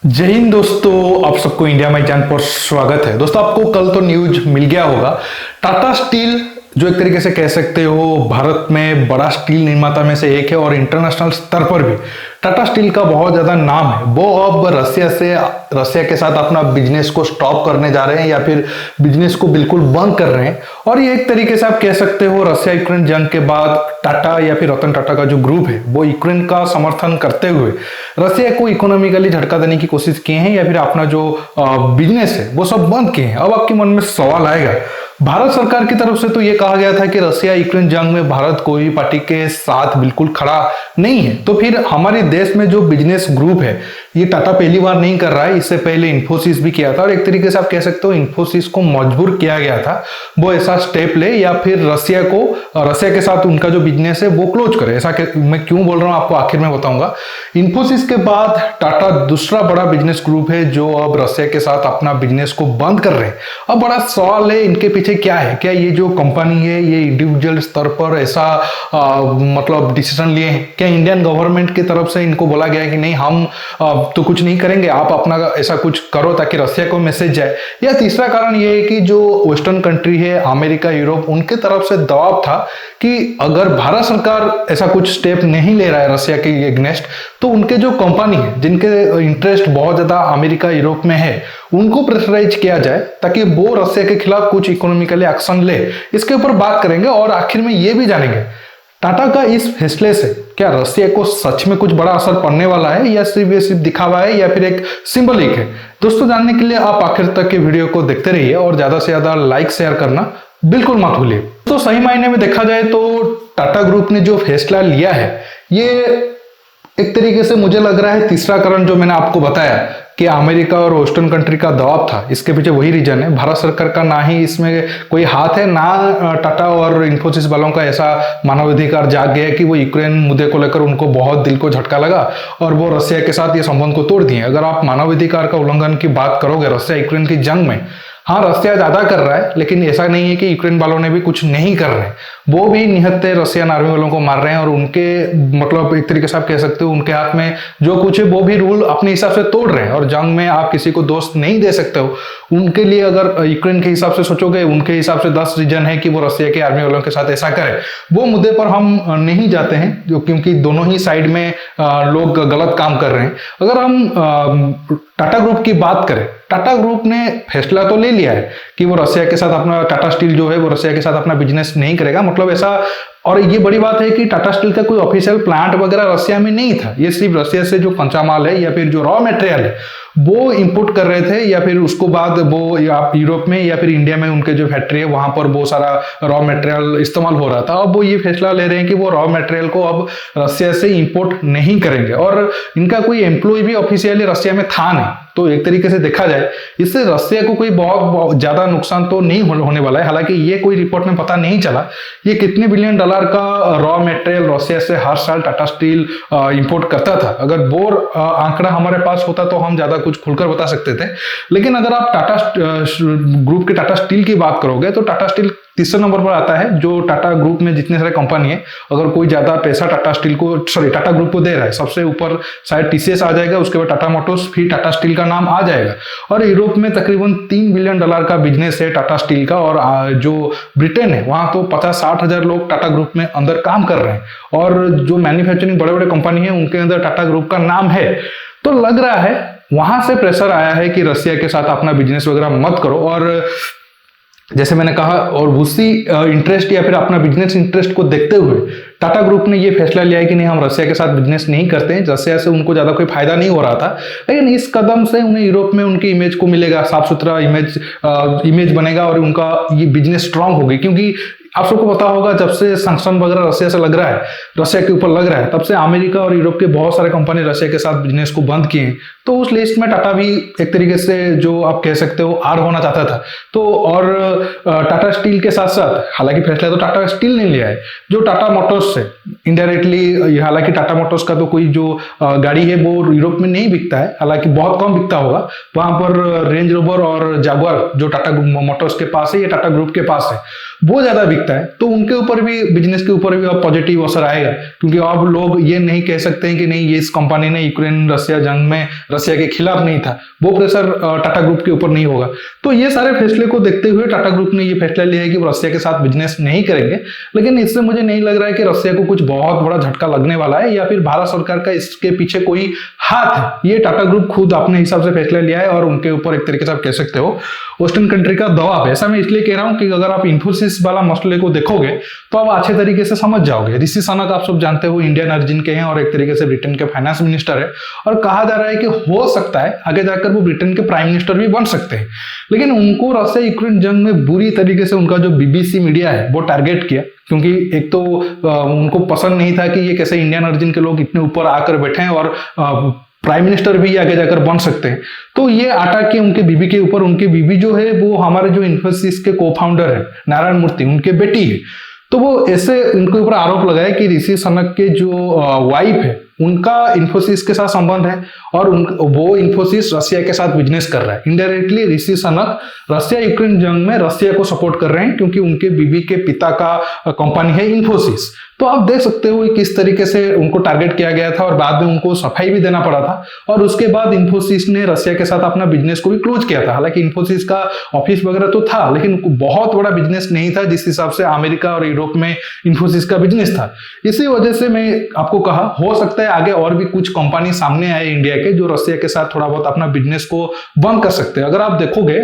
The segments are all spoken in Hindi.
जय हिंद दोस्तों, आप सबको इंडिया माई चैनल पर स्वागत है। दोस्तों, आपको कल तो न्यूज मिल गया होगा। टाटा स्टील जो एक तरीके से कह सकते हो भारत में बड़ा स्टील निर्माता में से एक है और इंटरनेशनल स्तर पर भी टाटा स्टील का बहुत ज्यादा नाम है। वो अब रसिया के साथ अपना बिजनेस को स्टॉप करने जा रहे हैं या फिर बिजनेस को बिल्कुल बंद कर रहे हैं। और ये एक तरीके से आप कह सकते हो रसिया यूक्रेन जंग के बाद टाटा या फिर रतन टाटा का जो ग्रुप है वो यूक्रेन का समर्थन करते हुए रसिया को इकोनॉमिकली झटका देने की कोशिश किए हैं या फिर अपना जो बिजनेस है वो सब बंद किए हैं। अब आपके मन में सवाल आएगा, भारत सरकार की तरफ से तो ये कहा गया था कि रसिया यूक्रेन जंग में भारत कोई पार्टी के साथ बिल्कुल खड़ा नहीं है, तो फिर हमारे देश में जो बिजनेस ग्रुप है ये टाटा पहली बार नहीं कर रहा है। इससे पहले इन्फोसिस भी किया था और एक तरीके से आप कह सकते हो इन्फोसिस को मजबूर किया गया था वो ऐसा स्टेप ले या फिर रसिया के साथ उनका जो बिजनेस है वो क्लोज करे। ऐसा मैं क्यों बोल रहा हूं आपको आखिर में बताऊंगा। इन्फोसिस के बाद टाटा दूसरा बड़ा बिजनेस ग्रुप है जो अब रसिया के साथ अपना बिजनेस को बंद कर रहे हैं। अब बड़ा सवाल है इनके पीछे क्या है। क्या ये जो कंपनी है ये इंडिविजुअल स्तर पर ऐसा मतलब डिसीजन लिए हैं? क्या इंडियन गवर्नमेंट की तरफ से इनको बोला गया है कि नहीं हम तो कुछ नहीं करेंगे, आप अपना ऐसा कुछ करो ताकि रसिया को मैसेज जाए? या तीसरा कारण ये है कि जो वेस्टर्न कंट्री है अमेरिका यूरोप उनके तरफ से दबाव था कि अगर भारत सरकार ऐसा कुछ स्टेप नहीं ले रहा है रसिया के एग्नेस्ट तो उनके जो कंपनी है जिनके इंटरेस्ट बहुत ज्यादा अमेरिका यूरोप में है उनको प्रेशराइज किया जाए ताकि वो रसिया के खिलाफ कुछ इकोनॉमिकली एक्शन ले। इसके ऊपर बात करेंगे और आखिर में ये भी जानेंगे टाटा का इस फैसले से क्या रसिया को सच में कुछ बड़ा असर पड़ने वाला है या सिर्फ ये दिखावा है या फिर एक सिंबलिक है। दोस्तों, जानने के लिए आप आखिर तक के वीडियो को देखते रहिए और ज्यादा से ज्यादा लाइक शेयर करना बिल्कुल मत भूलिए। तो सही मायने में देखा जाए तो टाटा ग्रुप ने जो फैसला लिया है ये एक तरीके से मुझे लग रहा है तीसरा कारण जो मैंने आपको बताया कि अमेरिका और वेस्टर्न कंट्री का दबाव था, इसके पीछे वही रीजन है। भारत सरकार का ना ही इसमें कोई हाथ है, ना टाटा और इन्फोसिस वालों का ऐसा मानवाधिकार जाग गया कि वो यूक्रेन मुद्दे को लेकर उनको बहुत दिल को झटका लगा और वो रसिया के साथ ये संबंध को तोड़ दिए। अगर आप मानवाधिकार का उल्लंघन की बात करोगे रसिया यूक्रेन की जंग में, हाँ रसिया ज्यादा कर रहा है लेकिन ऐसा नहीं है कि यूक्रेन वालों ने भी कुछ नहीं कर रहे हैं। वो भी निहत्थे रसियन आर्मी वालों को मार रहे हैं और उनके मतलब एक तरीके से आप कह सकते हो उनके हाथ में जो कुछ है वो भी रूल अपने हिसाब से तोड़ रहे हैं और जंग में आप किसी को दोष नहीं दे सकते हो। उनके लिए अगर यूक्रेन के हिसाब से सोचोगे उनके हिसाब से 10 रीजन है कि वो रसिया के आर्मी वालों के साथ ऐसा करे। वो मुद्दे पर हम नहीं जाते हैं जो क्योंकि दोनों ही साइड में लोग गलत काम कर रहे हैं। अगर हम टाटा ग्रुप की बात करें, टाटा ग्रुप ने फैसला तो ले लिया है कि वो रसिया के साथ अपना टाटा स्टील जो है वो रसिया के साथ अपना बिजनेस नहीं करेगा, मतलब ऐसा। और ये बड़ी बात है कि टाटा स्टील का कोई ऑफिशियल प्लांट वगैरह रसिया में नहीं था। ये सिर्फ रसिया से जो कच्चा माल है या फिर जो रॉ मटेरियल है वो इंपोर्ट कर रहे थे या फिर उसको बाद वो यूरोप में या फिर इंडिया में उनके जो फैक्ट्री है वहां पर बहुत सारा रॉ मटेरियल इस्तेमाल हो रहा था। अब वो ये फैसला ले रहे हैं कि वो रॉ मटेरियल को अब रसिया से इंपोर्ट नहीं करेंगे और इनका कोई एम्प्लॉय भी ऑफिशियली रसिया में था नहीं। तो एक तरीके से देखा जाए इससे रसिया को कोई बहुत ज्यादा नुकसान तो नहीं होने वाला है। हालांकि ये कोई रिपोर्ट में पता नहीं चला ये कितने बिलियन डॉलर का रॉ मटेरियल रसिया से हर साल टाटा स्टील इंपोर्ट करता था। अगर वो आंकड़ा हमारे पास होता तो हम ज्यादा कुछ खुलकर बता सकते थे। लेकिन अगर आप टाटा ग्रुप के टाटा स्टील की बात करोगे तो टाटा स्टील तीसरे नंबर पर आता है। जो टाटा ग्रुप में जितने सारे कंपनी है अगर कोई ज्यादा पैसा टाटा ग्रुप को दे रहा है सबसे ऊपर शायद टीसीएस आ जाएगा, उसके बाद टाटा मोटर्स, फिर टाटा स्टील का नाम आ जाएगा। और यूरोप में तकरीबन 3 बिलियन डॉलर का बिजनेस है टाटा स्टील का और जो ब्रिटेन है वहां तो 50-60 हजार लोग टाटा ग्रुप में अंदर काम कर रहे हैं और जो मैन्युफैक्चरिंग बड़े बड़े कंपनी है उनके अंदर टाटा ग्रुप का नाम है। तो लग रहा है वहां से प्रेशर आया है कि रसिया के साथ अपना बिजनेस वगैरह मत करो। और जैसे मैंने कहा और उसी इंटरेस्ट या फिर अपना बिजनेस इंटरेस्ट को देखते हुए टाटा ग्रुप ने ये फैसला लिया है कि नहीं हम रसिया के साथ बिजनेस नहीं करते हैं। रसिया से उनको ज्यादा कोई फायदा नहीं हो रहा था लेकिन इस कदम से उन्हें यूरोप में उनकी इमेज को मिलेगा, साफ सुथरा इमेज बनेगा और उनका ये बिजनेस स्ट्रांग होगी। क्योंकि आप सबको पता होगा जब से सैंक्शन वगैरह रसिया से लग रहा है, रसिया के ऊपर लग रहा है, तब से अमेरिका और यूरोप के बहुत सारे कंपनी रसिया के साथ बिजनेस को बंद किए हैं। तो उस लिस्ट में टाटा भी एक तरीके से जो आप कह सकते हो आर होना चाहता था। तो और टाटा स्टील के साथ साथ हालांकि फैसला तो टाटा स्टील ने लिया है, जो टाटा मोटर्स है इनडायरेक्टली, हालांकि टाटा मोटर्स का तो कोई जो गाड़ी है वो यूरोप में नहीं बिकता है, हालांकि बहुत कम बिकता होगा। वहां पर रेंज रोवर और जागुआर जो टाटा मोटर्स के पास है ये टाटा ग्रुप के पास है। वो ज्यादा बिकता है, तो उनके ऊपर भी, बिजनेस के ऊपर भी अब पॉजिटिव असर आएगा, क्योंकि अब लोग ये नहीं कह सकते हैं कि नहीं ये इस कंपनी ने यूक्रेन रसिया जंग में रसिया के खिलाफ नहीं था, वो प्रेशर टाटा ग्रुप के ऊपर नहीं होगा। तो ये सारे फैसले को देखते हुए टाटा ग्रुप ने ये फैसला लिया है कि वो रसिया के साथ बिजनेस नहीं करेंगे। लेकिन इससे मुझे नहीं लग रहा है कि रसिया को कुछ बहुत बड़ा झटका लगने वाला है, या फिर भारत सरकार का इसके पीछे कोई हाथ है। ये टाटा ग्रुप खुद अपने हिसाब से फैसला लिया है और उनके ऊपर एक तरीके से आप कह सकते हो वेस्टर्न कंट्री का दबाव है। ऐसा मैं इसलिए कह रहा हूं कि अगर आप इन्फोसिस वाला मसले को देखोगे तो आप अच्छे तरीके से समझ जाओगे। ऋषि सनक आप सब जानते हो इंडियन ओरिजिन के हैं और एक तरीके से ब्रिटेन के फाइनेंस मिनिस्टर है, और कहा जा रहा है कि हो सकता है आगे जाकर वो ब्रिटेन के प्राइम मिनिस्टर भी बन सकते हैं। लेकिन उनको रसिया यूक्रेन जंग में बुरी तरीके से उनका जो बीबीसी मीडिया है वो टारगेट किया, क्योंकि एक तो उनको पसंद नहीं था कि ये कैसे इंडियन ओरिजिन के लोग इतने ऊपर आकर बैठे हैं और प्राइम मिनिस्टर भी आगे जाकर बन सकते हैं। तो ये अटैक के उनके बीबी के ऊपर, उनके बीबी जो है वो हमारे जो इन्फोसिस के को फाउंडर है नारायण मूर्ति, उनके बेटी है। तो वो ऐसे उनके ऊपर आरोप लगाया कि ऋषि सनक के जो वाइफ है उनका इन्फोसिस के साथ संबंध है और वो इन्फोसिस रसिया के साथ बिजनेस कर रहा है। इनडायरेक्टली ऋषि सनक रसिया यूक्रेन जंग में रसिया को सपोर्ट कर रहे हैं, क्योंकि उनके बीबी के पिता का कंपनी है इन्फोसिस। तो आप देख सकते हो किस तरीके से उनको टारगेट किया गया था और बाद में उनको सफाई भी देना पड़ा था। और उसके बाद इन्फोसिस ने रसिया के साथ अपना बिजनेस को भी क्लोज किया था। हालांकि इन्फोसिस का ऑफिस वगैरह तो था, लेकिन बहुत बड़ा बिजनेस नहीं था जिस हिसाब से अमेरिका और यूरोप में इन्फोसिस का बिजनेस था। इसी वजह से मैं आपको कहा हो सकता है आगे और भी कुछ कंपनी सामने आए इंडिया के जो रसिया के साथ थोड़ा बहुत अपना बिजनेस को बंद कर सकते हैं। अगर आप देखोगे,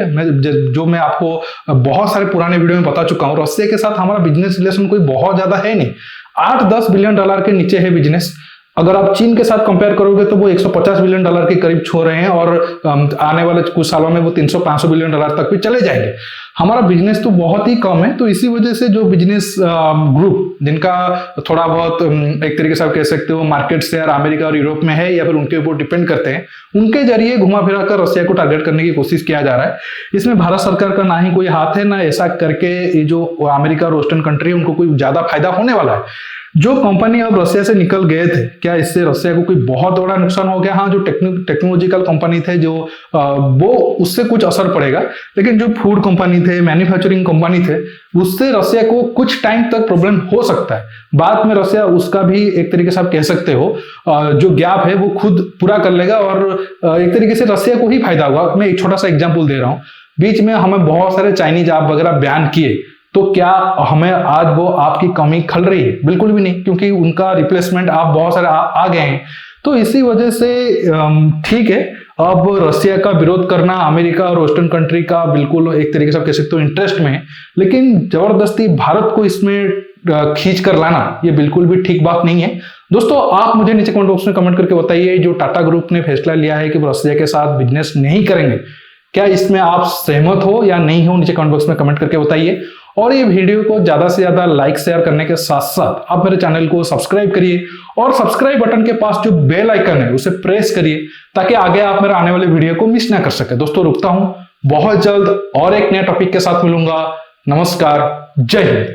मैं आपको बहुत सारे पुराने वीडियो में बता चुका हूं, रसिया के साथ हमारा बिजनेस रिलेशन कोई बहुत ज्यादा है नहीं, 8-10 बिलियन डॉलर के नीचे है बिजनेस। अगर आप चीन के साथ कंपेयर करोगे तो वो 150 बिलियन डॉलर के करीब छू रहे हैं और आने वाले कुछ सालों में वो 300-500 बिलियन डॉलर तक भी चले जाएंगे। हमारा बिजनेस तो बहुत ही कम है। तो इसी वजह से जो बिजनेस ग्रुप जिनका थोड़ा बहुत एक तरीके से आप कह सकते हो मार्केट शेयर अमेरिका और यूरोप में है या फिर उनके ऊपर डिपेंड करते हैं, उनके जरिए घुमा फिरा कर रसिया को टारगेट करने की कोशिश किया जा रहा है। इसमें भारत सरकार का ना ही कोई हाथ है, ना ऐसा करके ये जो अमेरिका और वेस्टर्न कंट्री है उनको कोई ज्यादा फायदा होने वाला है। जो कंपनी अब रसिया से निकल गए थे, क्या इससे रसिया को कोई बहुत बड़ा नुकसान हो गया? हाँ, जो टेक्नोलॉजिकल कंपनी थे जो वो उससे कुछ असर पड़ेगा, लेकिन जो फूड कंपनी थे, मैन्युफैक्चरिंग कंपनी थे, उससे रसिया को कुछ टाइम तक प्रॉब्लम हो सकता है। बाद में रसिया उसका भी एक तरीके से आप कह सकते हो जो गैप है वो खुद पूरा कर लेगा और एक तरीके से रसिया को ही फायदा होगा। मैं एक छोटा सा एग्जाम्पल दे रहा हूँ। बीच में हमें बहुत सारे चाइनीज ऐप वगैरह बैन किए, तो क्या हमें आज वो आपकी कमी खल रही है? बिल्कुल भी नहीं, क्योंकि उनका रिप्लेसमेंट आप बहुत सारे आ गए हैं। तो इसी वजह से ठीक है, अब रसिया का विरोध करना अमेरिका और वेस्टर्न कंट्री का बिल्कुल एक तरीके से आप कह सकते हो इंटरेस्ट में है, लेकिन जबरदस्ती भारत को इसमें खींच कर लाना ये बिल्कुल भी ठीक बात नहीं है। दोस्तों, आप मुझे नीचे कमेंट बॉक्स में कमेंट करके बताइए, जो टाटा ग्रुप ने फैसला लिया है कि वो रसिया के साथ बिजनेस नहीं करेंगे, क्या इसमें आप सहमत हो या नहीं हो? नीचे कमेंट बॉक्स में कमेंट करके बताइए। और ये वीडियो को ज्यादा से ज्यादा लाइक शेयर करने के साथ साथ आप मेरे चैनल को सब्सक्राइब करिए और सब्सक्राइब बटन के पास जो बेल आइकन है उसे प्रेस करिए, ताकि आगे आप मेरे आने वाले वीडियो को मिस ना कर सके। दोस्तों, रुकता हूं, बहुत जल्द और एक नए टॉपिक के साथ मिलूंगा। नमस्कार, जय हिंद।